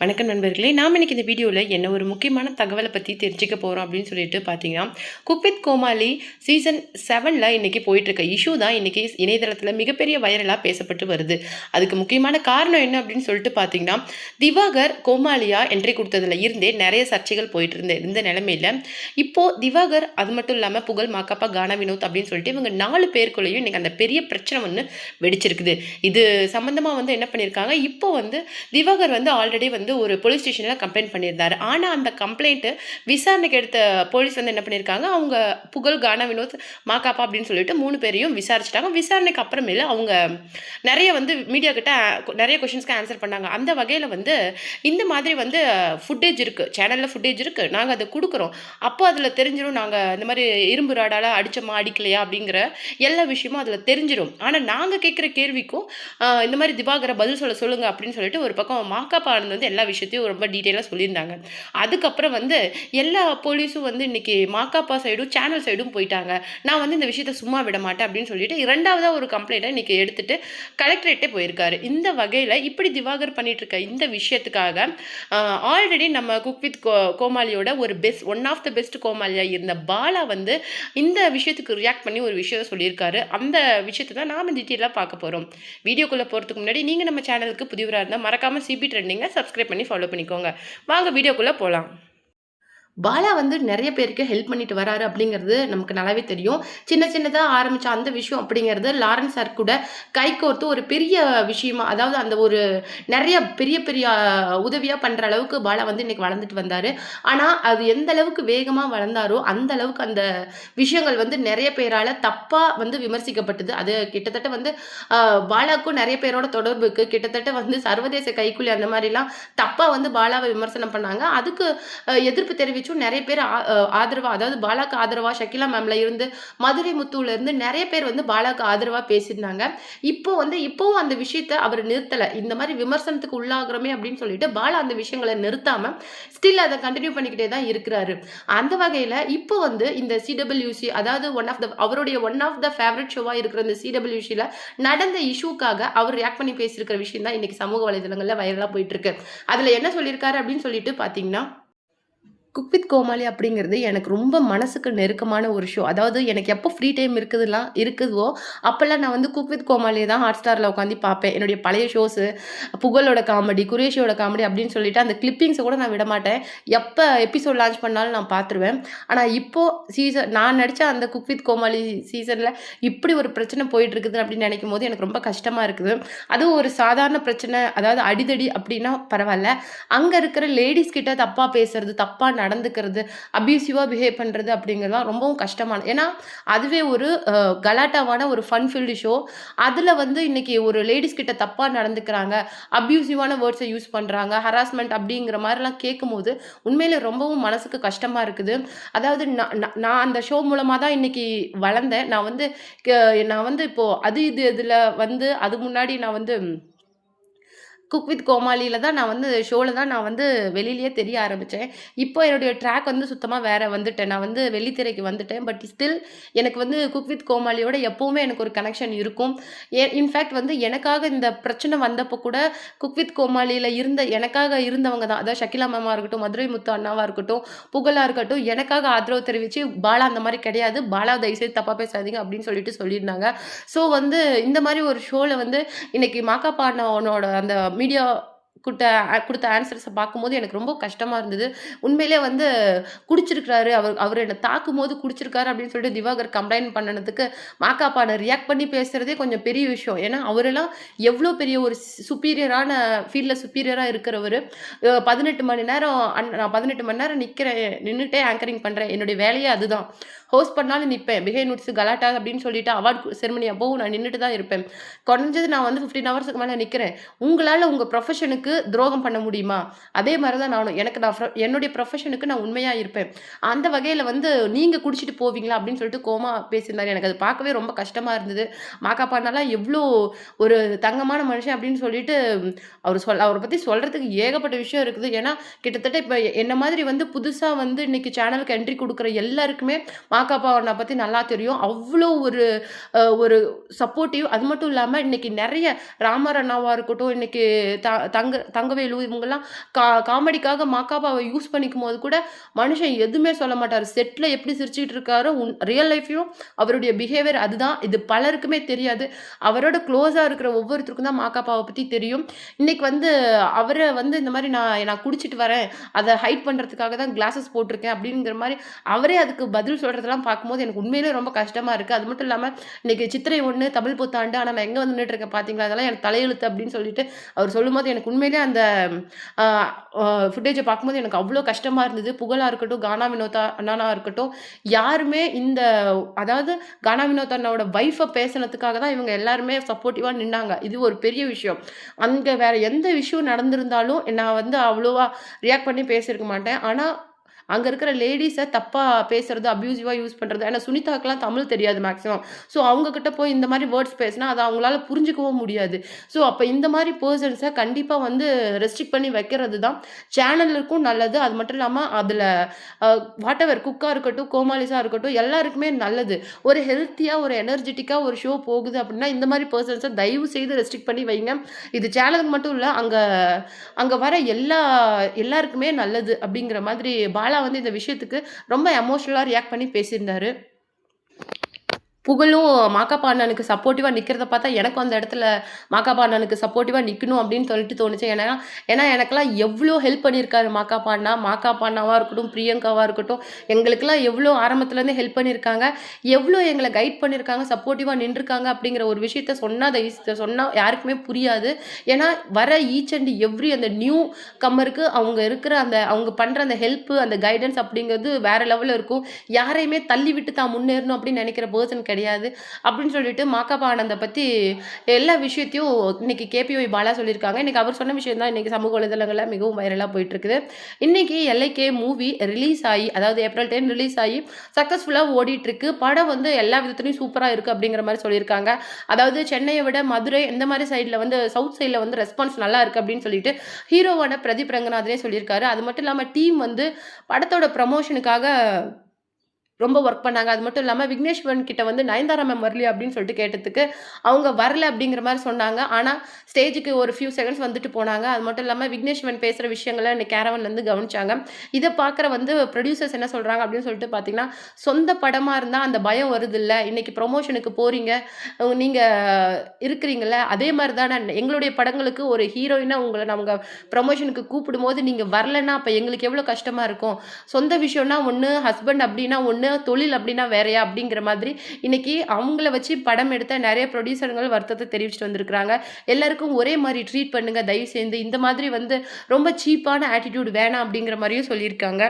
வணக்கம் நண்பர்களே, நாம் இன்னைக்கு இந்த வீடியோவில் என்ன ஒரு முக்கியமான தகவலை பற்றி தெரிஞ்சுக்க போகிறோம் அப்படின்னு சொல்லிட்டு பார்த்தீங்கன்னா, குக் வித் கோமாளி சீசன் 7ல் இன்றைக்கி போயிட்டுருக்க இஷ்யூ தான் இன்றைக்கி இணையதளத்தில் மிகப்பெரிய வைரலாக பேசப்பட்டு வருது. அதுக்கு முக்கியமான காரணம் என்ன அப்படின்னு சொல்லிட்டு பார்த்தீங்கன்னா, திவாகர் கோமாளியாக என்ட்ரி கொடுத்ததுல இருந்தே நிறைய சர்ச்சைகள் போயிட்டு இருந்த நிலைமையில் இப்போது திவாகர் அது மட்டும் இல்லாமல் புகழ், மாக்காப்பா, கானா வினோத் அப்படின்னு சொல்லிட்டு இவங்க 4 பேருக்குள்ளேயும் இன்றைக்கி அந்த பெரிய பிரச்சனை ஒன்று வெடிச்சிருக்குது. இது சம்மந்தமாக என்ன பண்ணியிருக்காங்க, இப்போ திவாகர் ஆல்ரெடி ஒரு போலீஸ் ஸ்டேஷனில் கம்ப்ளைண்ட் பண்ணியிருந்தாரு. ஆனால் அந்த கம்ப்ளைண்ட்டு விசாரணைக்கு எடுத்த போலீஸ் என்ன பண்ணியிருக்காங்க, அவங்க புகழ், கானா வினோத், மாக்காப்பா அப்படின்னு சொல்லிட்டு 3 பேரையும் விசாரிச்சிட்டாங்க. விசாரணைக்கு அப்புறமேல அவங்க நிறைய மீடியா கிட்ட நிறைய கொஷின்ஸ்க்கு ஆன்சர் பண்ணாங்க. அந்த வகையில் இந்த மாதிரி ஃபுட்டேஜ் இருக்குது, சேனலில் ஃபுட்டேஜ் இருக்குது, நாங்கள் அதை கொடுக்குறோம். அப்போ அதில் தெரிஞ்சிடும் நாங்கள் இந்த மாதிரி இரும்பு ராடால் அடித்தோமா அடிக்கலையா அப்படிங்கிற எல்லா விஷயமும் அதில் தெரிஞ்சிடும். ஆனால் நாங்கள் கேட்குற கேள்விக்கும் இந்த மாதிரி திவாகரை பதில் சொல்லுங்கள் அப்படின்னு சொல்லிட்டு ஒரு பக்கம் மாக்காப்பா ஆனந்த் எல்லா விஷயத்தையும் ரொம்ப டீட்டெயிலாக சொல்லியிருந்தாங்க. அதுக்கப்புறம் எல்லா போலீஸும் இன்னைக்கு மாக்காப்பா சைடும் சேனல் சைடும் போயிட்டாங்க. நான் இந்த விஷயத்தை சும்மா விட மாட்டேன் அப்படின்னு சொல்லிட்டு 2வது ஒரு கம்ப்ளைண்ட்டை இன்னைக்கு எடுத்துட்டு கலெக்டரேட்டே போயிருக்காரு. இந்த வகையில் இப்படி திவாகர் பண்ணிட்டு இருக்க இந்த விஷயத்துக்காக ஆல்ரெடி நம்ம குக் வித் கோமாளியோட ஒரு ஒன் ஆஃப் த பெஸ்ட் கோமாளியா இருந்த பாலா இந்த விஷயத்துக்கு ரியாக்ட் பண்ணி ஒரு விஷயம் சொல்லியிருக்காரு. அந்த விஷயத்தை தான் நாம் டீட்டெயிலாக பார்க்க போகிறோம். வீடியோக்குள்ளே போகிறதுக்கு முன்னாடி நீங்கள் நம்ம சேனலுக்கு புதியவராக இருந்தால் மறக்காமல் சிபி ட்ரெண்டிங்கை சப்ஸ்கிரைப் பண்ணி ஃபாலோ பண்ணிக்கோங்க. வாங்க வீடியோக்குள்ளே போகலாம். பாலா நிறைய பேருக்கு ஹெல்ப் பண்ணிட்டு வராரு அப்படிங்கிறது நமக்கு நல்லாவே தெரியும். சின்ன சின்னதாக ஆரம்பித்த அந்த விஷயம் அப்படிங்கிறது லாரன்ஸ் சார் கூட கைகோர்த்து ஒரு பெரிய விஷயமா, அதாவது அந்த ஒரு நிறைய பெரிய பெரிய உதவியாக பண்ணுற அளவுக்கு பாலா இன்னைக்கு வளர்ந்துட்டு வந்தார். ஆனால் அது எந்த அளவுக்கு வேகமாக வளர்ந்தாரோ அந்த அளவுக்கு அந்த விஷயங்கள் நிறைய பேரால் தப்பாக விமர்சிக்கப்பட்டது. அது கிட்டத்தட்ட பாலாவுக்கும் நிறைய பேரோட தொடர்பு இருக்குது. கிட்டத்தட்ட சர்வதேச கைக்கூலி அந்த மாதிரிலாம் தப்பாக பாலாவை விமர்சனம் பண்ணாங்க. அதுக்கு எதிர்ப்பு தெரிவித்து நிறைய பேர் ஆதரவா, அதாவது பாலாக்கு ஆதரவா ஷக்கிலா மேம்ல இருந்து, மதுரை முத்துல இருந்து நிறைய பேர் பாலாக்கு ஆதரவா பேசியிருந்தாங்க. இப்போவும் அந்த விஷயத்தை அவர் நிறுத்தல. இந்த மாதிரி விமர்சனத்துக்கு உள்ளாகிறோமே அப்படின்னு சொல்லிட்டு பாலா அந்த விஷயங்களை நிறுத்தாம ஸ்டில் அதை கண்டினியூ பண்ணிக்கிட்டே தான் இருக்கிறாரு. அந்த வகையில இப்போ இந்த சிடபிள்யூசி, அதாவது அவருடைய ஒன் ஆஃப் த ஃபேவரட் ஷோவா இருக்கிற இந்த சிடபிள்யூசில நடந்த இஷ்யூக்காக அவர் ரியாக்ட் பண்ணி பேசியிருக்கிற விஷயம் தான் இன்னைக்கு சமூக வலைதளங்கள்ல வைரலா போயிட்டு இருக்கு. அதுல என்ன சொல்லியிருக்காரு அப்படின்னு சொல்லிட்டு பாத்தீங்கன்னா, குக் வித் கோமாளி அப்படிங்கிறது எனக்கு ரொம்ப மனசுக்கு நெருக்கமான ஒரு ஷோ. அதாவது எனக்கு எப்போ ஃப்ரீ டைம் இருக்குதோ அப்போல்லாம் நான் குக் வித் கோமாளியை தான் ஹாட்ஸ்டாரில் உட்காந்து பார்ப்பேன். என்னுடைய பழைய ஷோஸு, புகழோட காமெடி, குரேஷியோட காமெடி அப்படின்னு சொல்லிட்டு அந்த கிளிப்பிங்ஸை கூட நான் விட மாட்டேன். எப்போ எபிசோட் லான்ச் பண்ணாலும் நான் பார்த்துருவேன். ஆனால் இப்போது நான் நடித்த அந்த குக் வித் கோமாளி சீசனில் இப்படி ஒரு பிரச்சனை போயிட்டு இருக்குது அப்படின்னு நினைக்கும் போது எனக்கு ரொம்ப கஷ்டமாக இருக்குது. அதுவும் ஒரு சாதாரண பிரச்சனை, அதாவது அடிதடி அப்படின்னா பரவாயில்ல, அங்கே இருக்கிற லேடிஸ் கிட்ட தப்பாக பேசுறது, தப்பாக நடந்துக்கிறது, அபியூசிவாக பிஹேவ் பண்ணுறது அப்படிங்கிறதுலாம் ரொம்பவும் கஷ்டமான. ஏன்னா அதுவே ஒரு கலாட்டாவான ஒரு ஃபன் ஃபீல்டு ஷோ. அதில் இன்னைக்கு ஒரு லேடிஸ் கிட்ட தப்பாக நடந்துக்கிறாங்க, அபியூசிவான வேர்ட்ஸை யூஸ் பண்ணுறாங்க, ஹராஸ்மெண்ட் அப்படிங்கிற மாதிரிலாம் கேட்கும்போது உண்மையிலே ரொம்பவும் மனசுக்கு கஷ்டமாக இருக்குது. அதாவது நான் அந்த ஷோ மூலமாக தான் இன்னைக்கு வளர்ந்தேன். நான் இப்போது இதில் அது முன்னாடி நான் குக் வித் கோமாளியில தான் நான் ஷோல தான் நான் வெளியிலேயே தெரிய ஆரம்பிச்சேன். இப்போ என்னுடைய ட்ராக் சுத்தமா வேற வந்துட்டேன். நான் வெள்ளித்திரைக்கு வந்துட்டேன். பட் ஸ்டில் எனக்கு குக் வித் கோமாளியோட எப்பவுமே எனக்கு ஒரு கனெக்ஷன் இருக்கும். இன்ஃபேக்ட் எனக்காக இந்த பிரச்சனை வந்தப்போ கூட குக் வித் கோமாளியில எனக்காக இருந்தவங்க தான். அதாவது ஷக்கிலா மேமா இருக்கட்டும், மதுரை முத்து அண்ணாவா இருக்கட்டும், புகழா இருக்கட்டும், எனக்காக ஆதரவு தெரிவிச்சு பாலா அந்த மாதிரி கிடையாது, பாலா தயவுசெய்து தப்பா பேசாதீங்க அப்படின்னு சொல்லியிருந்தாங்க. ஸோ இந்த மாதிரி ஒரு ஷோல இன்னைக்கு மாக்காப்பா அண்ணாவோட அந்த மீடியா கொடுத்த ஆன்சர்ஸை பார்க்கும்போது எனக்கு ரொம்ப கஷ்டமாக இருந்தது. உண்மையிலே குடிச்சிருக்கிறாரு, அவர் என்னை தாக்கும்போது குடிச்சிருக்காரு அப்படின்னு சொல்லிட்டு திவாகர் கம்ப்ளைண்ட் பண்ணதுக்கு மாக்காப்பான ரியாக்ட் பண்ணி பேசுகிறதே கொஞ்சம் பெரிய விஷயம். ஏன்னா அவரெல்லாம் எவ்வளோ பெரிய ஒரு சுப்பீரியரான ஃபீல்டில் சுப்பீரியராக இருக்கிறவர். 18 மணி நேரம் நான் 18 மணி நேரம் நின்றுட்டே ஆங்கரிங் பண்ணுறேன். என்னுடைய வேலையே அதுதான். ஹோஸ்ட் பண்ணாலும் நிற்பேன். பிஹை நோட்ஸ் கலாட்டா அப்படின்னு சொல்லிட்டு அவார்டு செரிமனி அப்போவும் நான் நின்றுட்டு தான் இருப்பேன். குறைஞ்சது நான் 15 ஹவர்ஸுக்கு மேலே நிற்கிறேன். உங்களால் உங்கள் ப்ரொஃபஷனுக்கு துரோகம் பண்ண முடியுமா? அதே மாதிரி தான் நானும். என்னுடைய ப்ரொஃபஷனுக்கு நான் உண்மையாக இருப்பேன். அந்த வகையில் நீங்கள் குடிச்சிட்டு போவீங்களா அப்படின்னு சொல்லிட்டு கோமா பேசியிருந்தாரு. எனக்கு அது பார்க்கவே ரொம்ப கஷ்டமாக இருந்தது. மாக்காப்பானாலாம் எவ்வளோ ஒரு தங்கமான மனுஷன் அப்படின்னு சொல்லிட்டு அவரை பற்றி சொல்கிறதுக்கு ஏகப்பட்ட விஷயம் இருக்குது. ஏன்னா கிட்டத்தட்ட இப்போ என்ன மாதிரி புதுசாக இன்னைக்கு சேனலுக்கு என்ட்ரி கொடுக்குற எல்லாருக்குமே மாகாபா அண்ணா பத்தி நல்லா தெரியும். அவ்ளோ ஒரு சப்போர்ட்டிவ். அது மட்டும் இல்லாம இன்னைக்கு நெறைய ராமர் அண்ணாவா இருக்கட்டும், இன்னைக்கு த தங்கவேலு இவங்கலாம் காமெடிக்காக மாகாபாவ யூஸ் பண்ணிக்கும்போது கூட மனுஷன் எதுவுமே சொல்ல மாட்டாரு. செட்ல எப்படி சிரிச்சுட்டு இருக்காரோ, ரியல் லைஃப்லயும் அவருடைய பிஹேவியர் அதுதான். இது பலருக்குமே தெரியாது. அவரோட க்ளோஸா இருக்கிற ஒவ்வொருத்தருக்கும் தான் மாகாபாவ பத்தி தெரியும். இன்னைக்கு அவர இந்த மாரி நான் குடிச்சிட்டு வரேன். அத ஹைட் பண்றதுக்காக தான் கிளாஸஸ் போட்டிருக்கேன் அப்படிங்கிற மாரி அவரே அதுக்கு பதில் சொல்றதெல்லாம் பார்க்கும்போது எனக்கு உண்மையிலேயே ரொம்ப கஷ்டமா இருக்கு. அது மட்டும் இல்லாம இன்னைக்கு சித்திரை 1 தமிழ் புத்தாண்டு. ஆனா நான் எங்க வந்து நின்னுட்டுருக்கேன் பார்த்தீங்களா? அதெல்லாம் எனக்கு தலையெழுத்து அப்படின்னு சொல்லிட்டு அவர் சொல்லும்போது எனக்கு உண்மையிலேயே அந்த அ அ ஃபுட்டேஜ பார்க்கும்போது எனக்கு அவ்ளோ கஷ்டமா இருந்தது. புகழா இருக்கட்டும், கானா வினோதா அண்ணனா இருக்கட்டும், யாருமே அதாவது கானா வினோத் அண்ணாவோட வைஃப பேசுனதுக்காக தான் இவங்க எல்லாருமே சப்போர்ட்டிவா நின்னாங்க. இது ஒரு பெரிய விஷயம். அங்க வேற எந்த விஷயம் நடந்திருந்தாலும் நான் அவ்வளவா ரியாக்ட் பண்ணி பேசியிருக்க மாட்டேன். ஆனா அங்க இருக்கிற லேடீஸ தப்பா பேசுறது, அப்யூசிவா யூஸ் பண்றது. ஏன்னா சுனிதாவுக்குலாம் தமிழ் தெரியாது மேக்ஸிமம். ஸோ அவங்க கிட்ட போய் இந்த மாரி வேர்ட்ஸ் பேசினா, அத அவங்களால புரிஞ்சுக்கவும் முடியாது. ஸோ அப்ப இந்த மாரி பெர்சன்ஸ கண்டிப்பா ரெஸ்ட்ரிக்ட் பண்ணி வைக்கிறது தான் சேனலுக்கும் நல்லது. அது மட்டும் இல்லாம அதுல அ வாட்டெவர் குக்கா இருக்கட்டும், கோமாளிஸா இருக்கட்டும் எல்லாருக்குமே நல்லது. ஒரு ஹெல்த்தியா, ஒரு எனர்ஜெட்டிக்கா ஒரு ஷோ போகுது அப்படின்னா, இந்த மாரி பெர்சன்ஸ தயவு செய்து ரெஸ்ட்ரிக்ட் பண்ணி வைங்க. இது சேனலுக்கு மட்டும் இல்ல, அங்க அங்க வர எல்லாருக்குமே நல்லது அப்படிங்கிற மாதிரி பாலா இந்த விஷயத்துக்கு ரொம்ப எமோஷனலா ரியாக்ட் பண்ணி பேசியிருந்தாரு. புகழும் மாகாபா அண்ணனுக்கு சப்போர்ட்டிவா நிக்கிறத பார்த்தா, எனக்கும் அந்த இடத்துல மாகாபா அண்ணனுக்கு சப்போர்ட்டிவா நிக்கணும் அப்படின்னு சொல்லிட்டு தோணுச்சு. ஏன்னா ஏன்னா எனக்கெல்லாம் எவ்ளோ ஹெல்ப் பண்ணியிருக்காரு மாகாபா அண்ணா. மாகாபா அண்ணாவா இருக்கட்டும், பிரியங்காவா இருக்கட்டும், எங்களுக்கெல்லாம் எவ்ளோ ஆரம்பத்துலேருந்து ஹெல்ப் பண்ணியிருக்காங்க. எவ்ளோ எங்கள கைட் பண்ணியிருக்காங்க, சப்போர்ட்டிவா நின்றுருக்காங்க அப்படிங்கிற ஒரு விஷயத்த சொன்னா யாருக்குமே புரியாது. ஏன்னா வர ஈச் அண்ட் எவ்ரி அந்த நியூ கம்மருக்கு அவங்க இருக்கிற அவங்க பண்ற அந்த ஹெல்ப், அந்த கைடன்ஸ் அப்படிங்கிறது வேற லெவல்ல இருக்கும். யாரையுமே தள்ளி விட்டு தான் முன்னேறணும் அப்படின்னு நினைக்கிற பெர்சன் கிடையாது. அப்படின்னு சொல்லிட்டு மாகாபா ஆனந்த பத்தி எல்லா விஷயத்தையும் இன்னைக்கு கேபிஒய் பாலா சொல்லியிருக்காங்க. இன்னைக்கு அவர் சொன்ன விஷயம் தான் இன்னைக்கு சமூக வலைதளங்கள்ல மிகவும் வைரலா போயிட்டு இருக்குது. இன்னைக்கு எல்ஐகே மூவி ரிலீஸ் ஆயி, அதாவது ஏப்ரல் 10 ரிலீஸ் ஆயி சக்சஸ்ஃபுல்லா ஓடிட்டு இருக்கு. படம் எல்லா விதத்திலயும் சூப்பரா இருக்கு அப்படிங்கிற மாரி சொல்லியிருக்காங்க. அதாவது சென்னைய விட மதுரை இந்த மாரி சைடுல சவுத் சைடுல ரெஸ்பான்ஸ் நல்லா இருக்கு அப்படின்னு சொல்லிட்டு ஹீரோவான பிரதீப் ரங்கநாதனே சொல்லியிருக்காரு. அது மட்டும் இல்லாம டீம் படத்தோட ப்ரமோஷனுக்காக ரொம்ப ஒர்க் பண்ணாங்க. அது மட்டும் இல்லாம விக்னேஷ்வரன் கிட்ட நயன்தாரா மேம் வரலையா அப்படின்னு சொல்லிட்டு கேட்டதுக்கு, அவங்க வரல அப்படிங்கிற மாரி சொன்னாங்க. ஆனா ஸ்டேஜுக்கு ஒரு ஃபியூ செகண்ட்ஸ் வந்துட்டு போனாங்க. அது மட்டும் இல்லாம விக்னேஷ்வரன் பேசுற விஷயங்கள இன்னைக்கு கேரவன்லருந்து கவனிச்சாங்க. இத பார்க்குற ப்ரொடியூசர்ஸ் என்ன சொல்றாங்க அப்படின்னு சொல்லிட்டு பார்த்தீங்கன்னா, சொந்த படமா இருந்தா அந்த பயம் வருதுல்ல. இன்னைக்கு ப்ரமோஷனுக்கு போறீங்க. நீங்க இருக்கிறீங்கல்ல, அதே மாரி தான எங்களுடைய படங்களுக்கு ஒரு ஹீரோயினா உங்கள நாங்க ப்ரமோஷனுக்கு கூப்பிடும்போது நீங்க வரலன்னா, அப்ப எங்களுக்கு எவ்வளோ கஷ்டமா இருக்கும். சொந்த விஷயம்னா ஒண்ணு, ஹஸ்பண்ட் அப்படின்னா ஒண்ணு, தொழில் அப்படின்னா வேறயா அப்படிங்கிற மாதிரி இன்னைக்கு அவங்கள வச்சு படம் எடுத்த நெறைய ப்ரொடியூசர்கள் வருத்தத்த தெரிவிச்சுட்டு வந்திருக்கிறாங்க. எல்லாருக்கும் ஒரே மாரி ட்ரீட் பண்ணுங்க தயவு செய்து. இந்த மாதிரி ரொம்ப சீப்பான ஆட்டிட்யூட் வேணாம் அப்படிங்கிற மாரியும் சொல்லியிருக்காங்க.